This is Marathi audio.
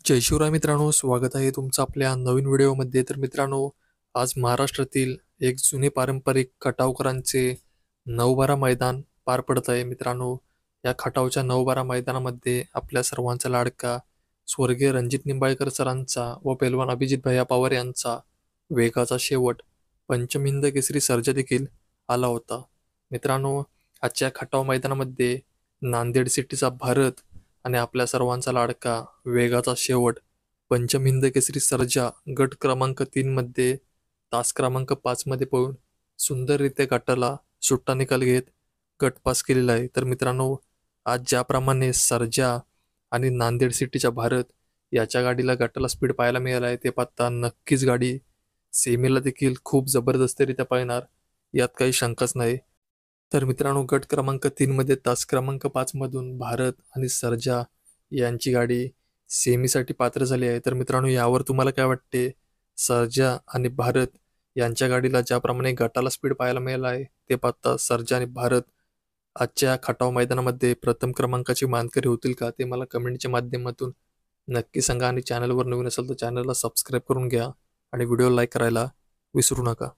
जय शिवराय मित्रांनो, स्वागत आहे तुमचं आपल्या नवीन व्हिडिओमध्ये. तर मित्रांनो, आज महाराष्ट्रातील एक जुने पारंपरिक खटावकरांचे 9-12 मैदान पार पडत आहे. मित्रांनो, या खटावच्या 9-12 मैदानामध्ये आपल्या सर्वांचा लाडका स्वर्गीय रणजित निंबाळकर सरांचा व पैलवान अभिजित भैया पवार यांचा वेगाचा शेवट पंचमहिंद केसरी सर्जा देखील आला होता. मित्रांनो, आजच्या खटाव मैदानामध्ये नांदेड सिटीचा भारत आणि आपल्या सर्वांचा लाडका वेगाचा शेवट पंचमहिंद केसरी सर्जा गट क्रमांक 3 मध्ये तास क्रमांक 5 मध्ये पळून सुंदररित्या गटाला सुट्टा निकाल घेत गट पास केलेला आहे. तर मित्रांनो, आज ज्याप्रमाणे सर्जा आणि नांदेड सिटीच्या भारत याच्या गाडीला गटाला स्पीड पाहायला मिळाला आहे, ते पाहता नक्कीच गाडी सेमीला देखील खूप जबरदस्तरित्या पळणार, यात काही शंकाच नाही. तर मित्रांनो, गट क्रमांक 3 मध्ये तास क्रमांक 5 मधून भारत आणि सर्जा यांची गाडी सेमीसाठी पात्र झाली आहे. तर मित्रांनो, यावर तुम्हाला काय वाटते? सर्जा आणि भारत यांच्या गाडीला ज्याप्रमाणे गटाला स्पीड पाहायला मिळाला आहे, ते पाहता सर्जा आणि भारत आजच्या खटाव मैदानामध्ये प्रथम क्रमांकाचे मानकरी होतील का? ते मला कमेंटच्या माध्यमातून नक्की सांगा. आणि चॅनलवर नवीन असेल तर चॅनलला सबस्क्राईब करून घ्या आणि व्हिडिओ लाईक करायला विसरू नका.